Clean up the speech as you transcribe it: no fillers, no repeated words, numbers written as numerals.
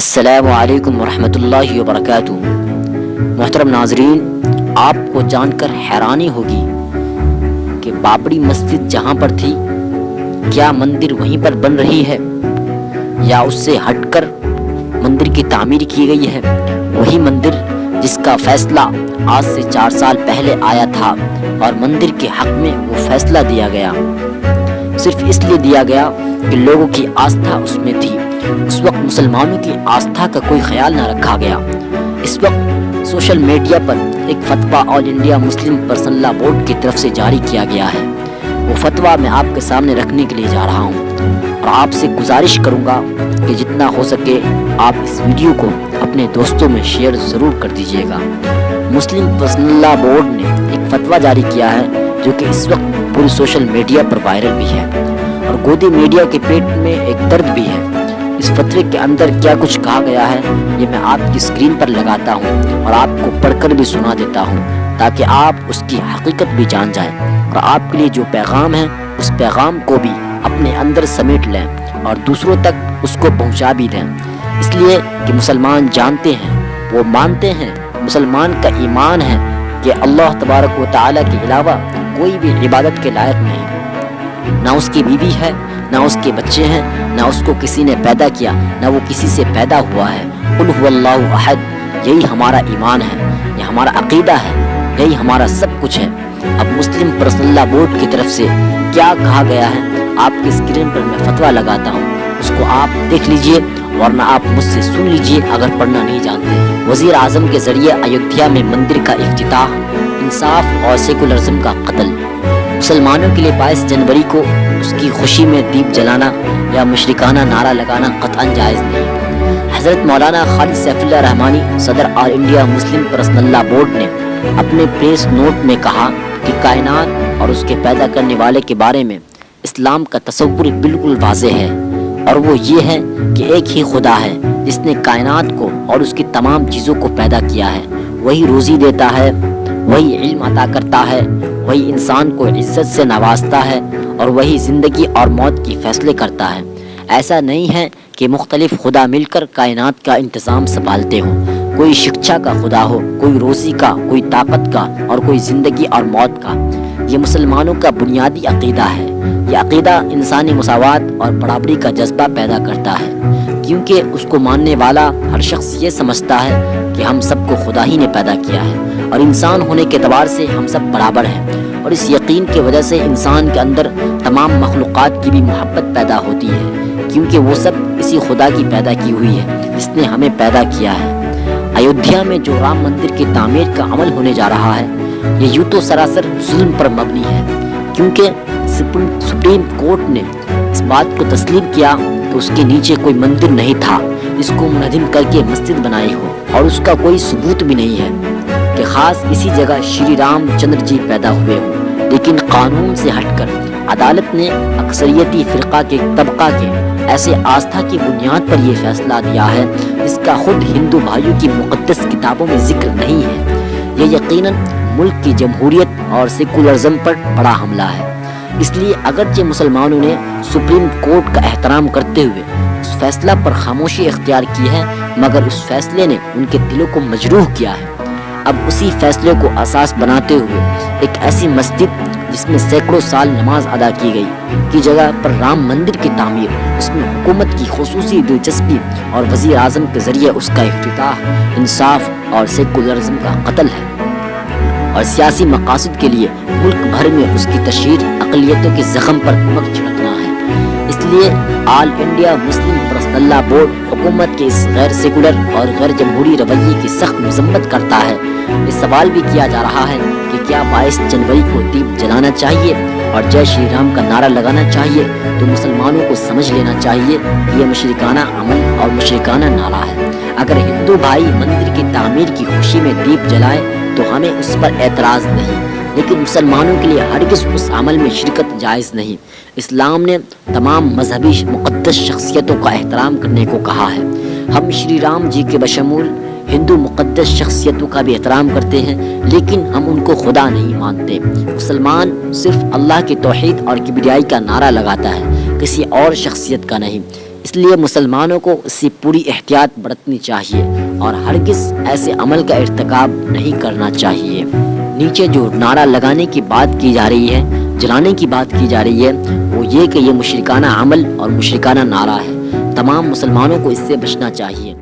السلام علیکم ورحمۃ اللہ وبرکاتہ۔ محترم ناظرین، آپ کو جان کر حیرانی ہوگی کہ بابری مسجد جہاں پر تھی، کیا مندر وہیں پر بن رہی ہے یا اس سے ہٹ کر مندر کی تعمیر کی گئی ہے؟ وہی مندر جس کا فیصلہ آج سے 4 سال پہلے آیا تھا اور مندر کے حق میں وہ فیصلہ دیا گیا، صرف اس لیے دیا گیا کہ لوگوں کی آستھا اس میں تھی۔ اس وقت مسلمانوں کی آستھا کا کوئی خیال نہ رکھا گیا۔ اس وقت سوشل میڈیا پر ایک فتویٰ آل انڈیا مسلم پرسنل لا بورڈ کی طرف سے جاری کیا گیا ہے۔ وہ فتویٰ میں آپ کے سامنے رکھنے کے لیے جا رہا ہوں اور آپ سے گزارش کروں گا کہ جتنا ہو سکے آپ اس ویڈیو کو اپنے دوستوں میں شیئر ضرور کر دیجیے گا۔ مسلم پرسنل لا بورڈ نے ایک فتویٰ جاری کیا ہے جو کہ اس وقت پوری سوشل میڈیا پر وائرل بھی ہے اور گودی میڈیا کے پیٹ میں ایک درد بھی ہے۔ اس فتوے کے اندر کیا کچھ کہا گیا ہے یہ میں آپ کی اسکرین پر لگاتا ہوں اور آپ کو پڑھ کر بھی سنا دیتا ہوں تاکہ آپ اس کی حقیقت بھی جان جائیں اور آپ کے لیے جو پیغام ہے اس پیغام کو بھی اپنے اندر سمیٹ لیں اور دوسروں تک اس کو پہنچا بھی دیں، اس لیے کہ مسلمان جانتے ہیں، وہ مانتے ہیں، مسلمان کا ایمان ہے کہ اللہ تبارک و تعالیٰ کے علاوہ کوئی بھی عبادت کے لائق نہیں، نہ اس کی بیوی ہے، نہ اس کے بچے ہیں، نہ اس کو کسی نے پیدا کیا، نہ وہ کسی سے پیدا ہوا ہے۔ قل هو اللہ احد، یہی ہمارا ایمان ہے، یہ ہمارا عقیدہ ہے، یہی ہمارا سب کچھ ہے۔ اب مسلم پرسنل لا بورڈ کی طرف سے کیا کہا گیا ہے آپ کی اسکرین پر میں فتویٰ لگاتا ہوں، اس کو آپ دیکھ لیجئے ورنہ آپ مجھ سے سن لیجئے اگر پڑھنا نہیں جانتے۔ وزیر اعظم کے ذریعے ایودھیا میں مندر کا افتتاح، انصاف اور سیکولرزم کا قتل۔ مسلمانوں کے لیے 22 جنوری کو اس کی خوشی میں دیپ جلانا یا مشرکانہ نعرہ لگانا قطعاً جائز نہیں۔ حضرت مولانا خالد سیف اللہ رحمانی صدر آل انڈیا مسلم پرسنل لا بورڈ نے اپنے پریس نوٹ میں کہا کہ کائنات اور اس کے پیدا کرنے والے کے بارے میں اسلام کا تصور بالکل واضح ہے اور وہ یہ ہے کہ ایک ہی خدا ہے جس نے کائنات کو اور اس کی تمام چیزوں کو پیدا کیا ہے، وہی روزی دیتا ہے، وہی علم عطا کرتا ہے، وہی انسان کو عزت سے نوازتا ہے اور وہی زندگی اور موت کی فیصلے کرتا ہے۔ ایسا نہیں ہے کہ مختلف خدا مل کر کائنات کا انتظام سنبھالتے ہوں، کوئی شکچھا کا خدا ہو، کوئی روزی کا، کوئی طاقت کا اور کوئی زندگی اور موت کا۔ یہ مسلمانوں کا بنیادی عقیدہ ہے۔ یہ عقیدہ انسانی مساوات اور برابری کا جذبہ پیدا کرتا ہے، کیونکہ اس کو ماننے والا ہر شخص یہ سمجھتا ہے کہ ہم سب کو خدا ہی نے پیدا کیا ہے اور انسان ہونے کے اعتبار سے ہم سب برابر ہیں، اور اس یقین کی وجہ سے انسان کے اندر تمام مخلوقات کی بھی محبت پیدا ہوتی ہے، کیونکہ وہ سب اسی خدا کی پیدا کی ہوئی ہے جس نے ہمیں پیدا کیا ہے۔ ایودھیا میں جو رام مندر کی تعمیر کا عمل ہونے جا رہا ہے یہ یوں تو سراسر ظلم پر مبنی ہے، کیونکہ سپریم کورٹ نے اس بات کو تسلیم کیا کہ اس کے نیچے کوئی مندر نہیں تھا جس کو منہدم کر کے مسجد بنائی ہو، اور اس کا کوئی ثبوت بھی نہیں ہے کہ خاص اسی جگہ شری رام چندر جی پیدا ہوئے ہوں، لیکن قانون سے ہٹ کر عدالت نے اکثریتی فرقہ کے طبقہ کے ایسے آستھا کی بنیاد پر یہ فیصلہ دیا ہے جس کا خود ہندو بھائیوں کی مقدس کتابوں میں ذکر نہیں ہے۔ یہ یقیناً ملک کی جمہوریت اور سیکولرزم پر بڑا حملہ ہے۔ اس لیے اگرچہ مسلمانوں نے سپریم کورٹ کا احترام کرتے ہوئے اس فیصلہ پر خاموشی اختیار کی ہے، مگر اس فیصلے نے ان کے دلوں کو مجروح کیا ہے۔ اب اسی فیصلے کو اساس بناتے ہوئے ایک ایسی مسجد جس میں سینکڑوں سال نماز ادا کی گئی کی جگہ پر رام مندر کی تعمیر، اس میں حکومت کی خصوصی دلچسپی اور وزیر اعظم کے ذریعے اس کا افتتاح، انصاف اور سیکولرزم کا قتل ہے، اور سیاسی مقاصد کے لیے ملک بھر میں اس کی تشہیر اقلیتوں کے زخم پر نمک چھڑکنا ہے۔ اس لیے آل انڈیا مسلم پرسنل لا بورڈ حکومت کے اس غیر سیکولر اور غیر جمہوری رویے کی سخت مذمت کرتا ہے۔ یہ سوال بھی کیا جا رہا ہے کہ کیا 22 جنوری کو دیپ جلانا چاہیے اور جے شری رام کا نعرہ لگانا چاہیے؟ تو مسلمانوں کو سمجھ لینا چاہیے یہ مشرکانہ عمل اور مشرکانہ نعرہ ہے۔ اگر ہندو بھائی مندر کی تعمیر کی خوشی میں دیپ جلائیں تو ہمیں اس پر اعتراض نہیں، لیکن مسلمانوں کے لیے ہرگز اس عمل میں شرکت جائز نہیں۔ اسلام نے تمام مذہبی مقدس شخصیتوں کا احترام کرنے کو کہا ہے۔ ہم شری رام جی کے بشمول ہندو مقدس شخصیتوں کا بھی احترام کرتے ہیں، لیکن ہم ان کو خدا نہیں مانتے۔ مسلمان صرف اللہ کی توحید اور کبریائی کا نعرہ لگاتا ہے، کسی اور شخصیت کا نہیں۔ اس لیے مسلمانوں کو اس سے پوری احتیاط برتنی چاہیے اور ہرگز ایسے عمل کا ارتکاب نہیں کرنا چاہیے۔ نیچے جو نعرہ لگانے کی بات کی جا رہی ہے، جلانے کی بات کی جا رہی ہے، وہ یہ کہ یہ مشرکانہ عمل اور مشرکانہ نعرہ ہے۔ تمام مسلمانوں کو اس سے بچنا چاہیے۔